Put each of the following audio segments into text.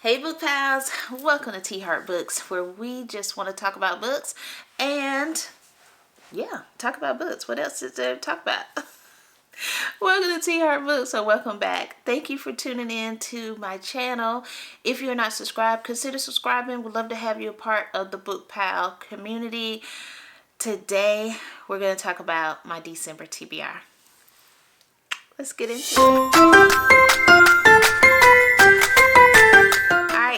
Hey book pals, welcome to Tea Heart Books, where we just want to talk about books and talk about books. What else is there to talk about? Welcome to Tea Heart Books, or welcome back. Thank you for tuning in to my channel. If you're not subscribed, consider subscribing. We'd love to have you a part of the book pal community. Today, we're going to talk about my December TBR. Let's get into it.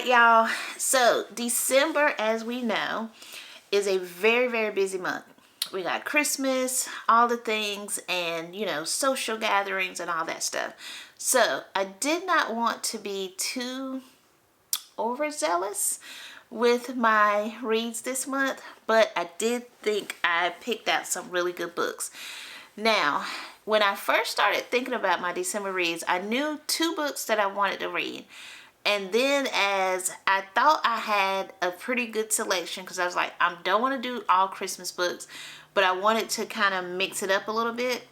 Y'all, so December, as we know, is a very, very busy month. We got Christmas, all the things, and social gatherings and all that stuff. So I did not want to be too overzealous with my reads this month, but I did think I picked out some really good books. Now, when I first started thinking about my December reads, I knew 2 books that I wanted to read. And then as I thought I had a pretty good selection, because I was like, I don't want to do all Christmas books, but I wanted to kind of mix it up a little bit.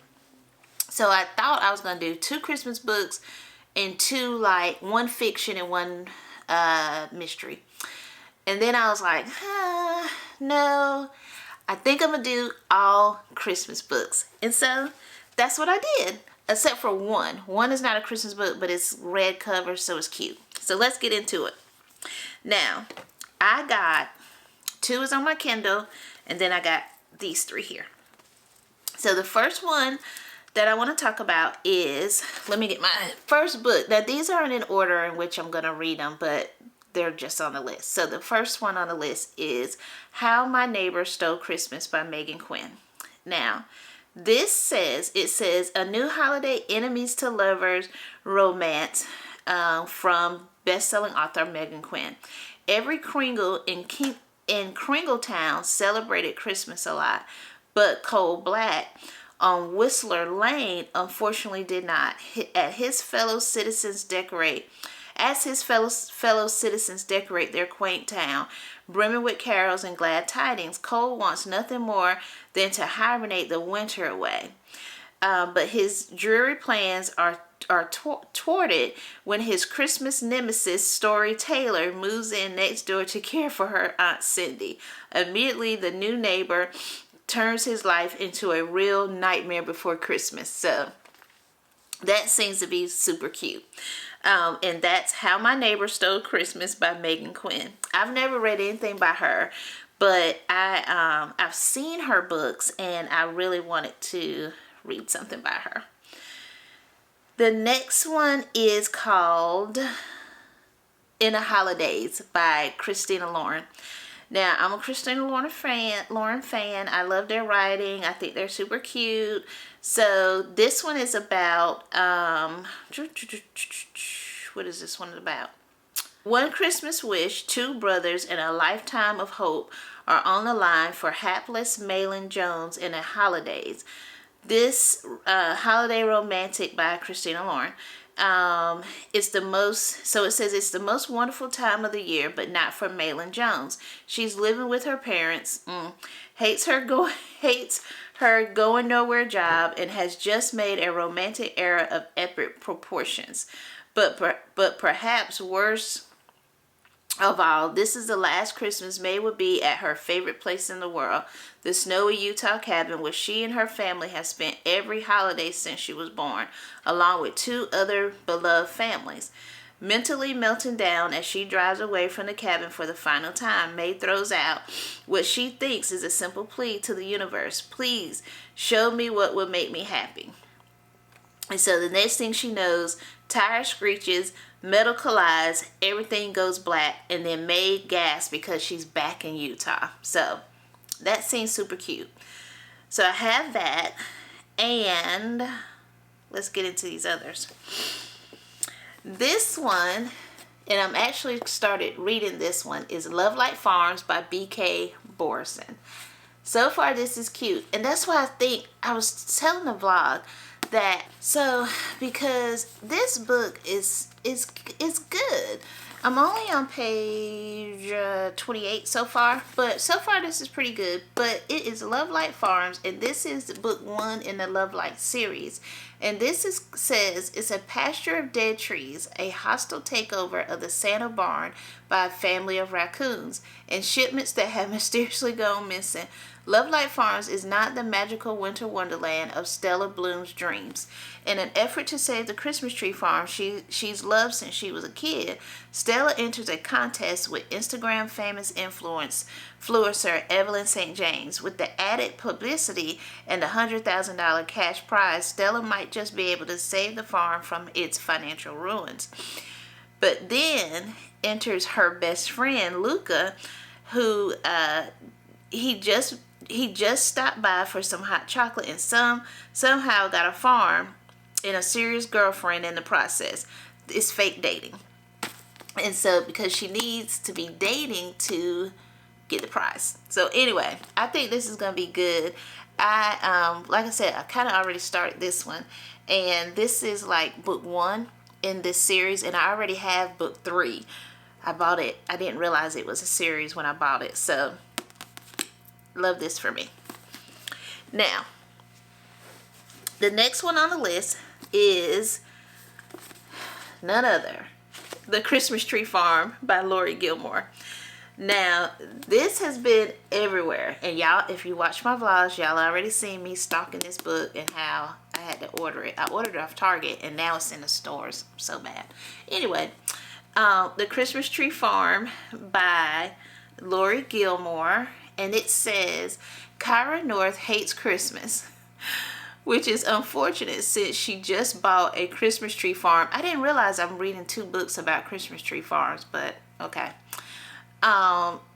So I thought I was going to do 2 Christmas books and 2, like, 1 fiction and 1 mystery. And then I was like, no, I think I'm going to do all Christmas books. And so that's what I did, except for 1. 1 is not a Christmas book, but it's red cover, so it's cute. So let's get into it. Now, I got 2 is on my Kindle, and then I got these 3 here. So the first one that I want to talk about is, let me get my first book. Now, these aren't in order in which I'm going to read them, but they're just on the list. So the first one on the list is How My Neighbor Stole Christmas by Megan Quinn. Now, this says, a new holiday enemies to lovers romance from best-selling author Megan Quinn. Every Kringle in Kringletown celebrated Christmas a lot, but Cole Black on Whistler Lane unfortunately did not. As his fellow citizens decorate their quaint town, brimming with carols and glad tidings, Cole wants nothing more than to hibernate the winter away. But his dreary plans are thwarted when his Christmas nemesis, Story Taylor, moves in next door to care for her Aunt Cindy. Immediately, the new neighbor turns his life into a real nightmare before Christmas. So that seems to be super cute. And that's How My Neighbor Stole Christmas by Megan Quinn. I've never read anything by her, but I've seen her books, and I really wanted to read something by her. The next one is called In the Holidays by Christina Lauren. Now, I'm a Christina Lauren fan. I love their writing. I think they're super cute. So this one is about, what is this one about? One Christmas wish, 2 brothers, and a lifetime of hope are on the line for hapless Malin Jones in the holidays. This holiday romantic by Christina Lauren. It's the most wonderful time of the year, but not for Malin Jones. She's living with her parents, hates her going nowhere job, and has just made a romantic error of epic proportions. But perhaps worse of all, this is the last Christmas May would be at her favorite place in the world, the snowy Utah cabin where she and her family have spent every holiday since she was born, along with 2 other beloved families. Mentally melting down as she drives away from the cabin for the final time, May throws out what she thinks is a simple plea to the universe. Please show me what will make me happy. And so the next thing she knows, tire screeches, metal collides, everything goes black, and then May gasps because she's back in Utah. So that seems super cute. So I have that, and let's get into these others. This one, and I'm actually started reading this one, is Love Like Farms by B.K. Borison. So far this is cute, and that's why I think I was telling the vlog that, so because this book is good. I'm only on page 28 so far, but so far this is pretty good. But it is Love Light Farms, and this is book 1 in the Love Light series. And this says it's a pasture of dead trees, a hostile takeover of the Santa barn by a family of raccoons, and shipments that have mysteriously gone missing. Love Light Farms is not the magical winter wonderland of Stella Bloom's dreams. In an effort to save the Christmas tree farm she's loved since she was a kid, Stella enters a contest with Instagram famous influencer Evelyn St. James. With the added publicity and the $100,000 cash prize, Stella might just be able to save the farm from its financial ruins. But then enters her best friend Luca, who he just stopped by for some hot chocolate and somehow got a farm and a serious girlfriend in the process. It's fake dating. And so because she needs to be dating to get the prize. So anyway, I think this is going to be good. I like I said, I kind of already started this one, and this is like book 1 in this series, and I already have book 3. I bought it. I didn't realize it was a series when I bought it. So love this for me. Now, the next one on the list is none other, The Christmas Tree Farm by Lori Gilmore. Now, this has been everywhere, and y'all, if you watch my vlogs, y'all already seen me stalking this book and how I had to order it. I ordered it off Target, and now it's in the stores. So bad. Anyway, The Christmas Tree Farm by Lori Gilmore, and it says Kyra North hates Christmas, which is unfortunate since she just bought a Christmas tree farm. I didn't realize I'm reading 2 books about Christmas tree farms, but okay.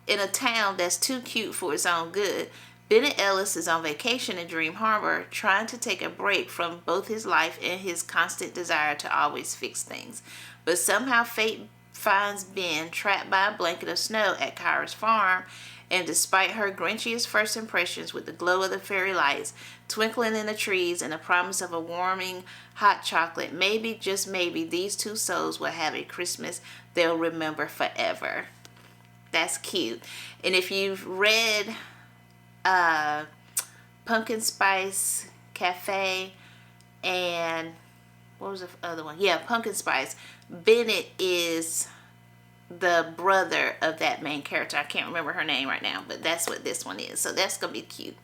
In a town that's too cute for its own good, Bennett Ellis is on vacation in Dream Harbor, trying to take a break from both his life and his constant desire to always fix things. But somehow fate finds Ben trapped by a blanket of snow at Kyra's farm, and despite her grinchiest first impressions with the glow of the fairy lights twinkling in the trees and the promise of a warming hot chocolate, maybe, just maybe, these 2 souls will have a Christmas they'll remember forever. That's cute. And if you've read Pumpkin Spice Cafe and what was the other one? Yeah, Pumpkin Spice. Bennett is the brother of that main character. I can't remember her name right now, but that's what this one is. So that's going to be cute.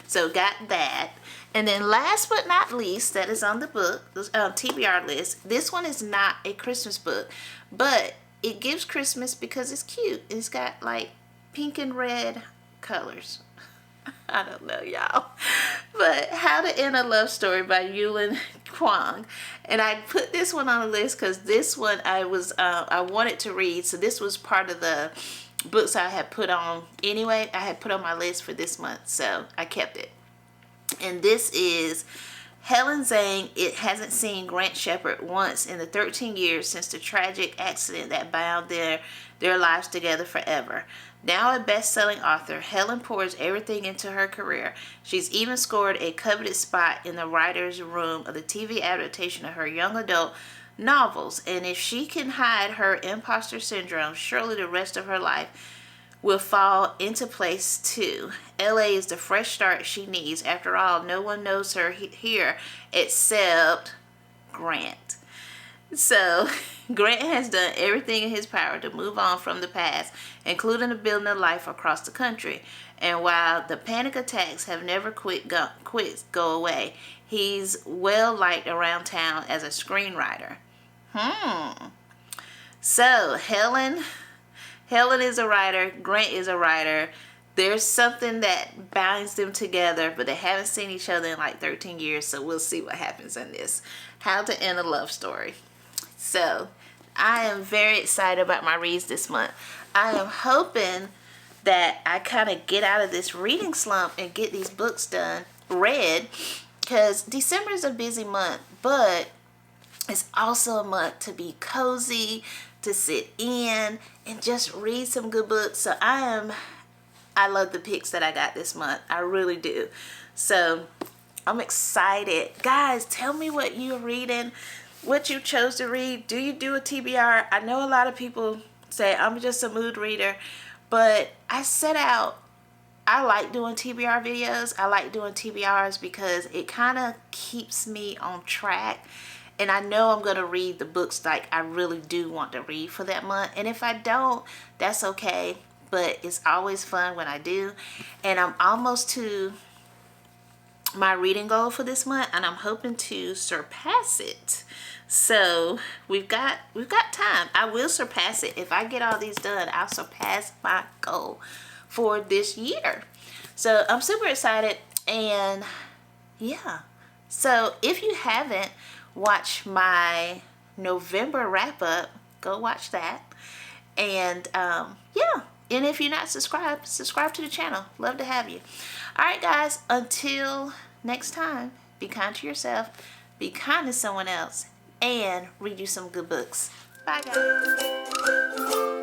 So got that. And then last but not least, that is on the book, TBR list. This one is not a Christmas book, but it gives Christmas because it's cute. It's got like pink and red colors. I don't know, y'all. But How to End a Love Story by Yulin Kwong. And I put this one on the list because this one I wanted to read. So this was part of the books I had put on anyway. I had put on my list for this month, so I kept it. And this is Helen Zhang. It hasn't seen Grant Shepherd once in the 13 years since the tragic accident that bound their lives together forever. Now a best-selling author, Helen pours everything into her career. She's even scored a coveted spot in the writer's room of the TV adaptation of her young adult novels. And if she can hide her imposter syndrome, surely the rest of her life will fall into place too. LA is the fresh start she needs. After all, no one knows her here except Grant. So Grant has done everything in his power to move on from the past, including the building a life across the country. And while the panic attacks have never go away, he's well liked around town as a screenwriter. So Helen is a writer, Grant is a writer. There's something that binds them together, but they haven't seen each other in like 13 years, so we'll see what happens in this. How to End a Love Story. So I am very excited about my reads this month. I am hoping that I kind of get out of this reading slump and get these books read, because December is a busy month, but it's also a month to be cozy, to sit in and just read some good books. So I love the picks that I got this month. I really do. So I'm excited. Guys, tell me what you're reading, what you chose to read. Do you do a TBR? I know a lot of people say I'm just a mood reader, but I set out, I like doing TBR videos. I like doing TBRs because it kind of keeps me on track. And I know I'm going to read the books like I really do want to read for that month. And if I don't, that's okay. But it's always fun when I do. And I'm almost to my reading goal for this month, and I'm hoping to surpass it. So we've got time. I will surpass it. If I get all these done, I'll surpass my goal for this year. So I'm super excited. And yeah, so if you haven't watched my November wrap up, go watch that. And yeah, and if you're not subscribed, subscribe to the channel. Love to have you. All right, guys, until next time, be kind to yourself, be kind to someone else, and read you some good books. Bye, guys.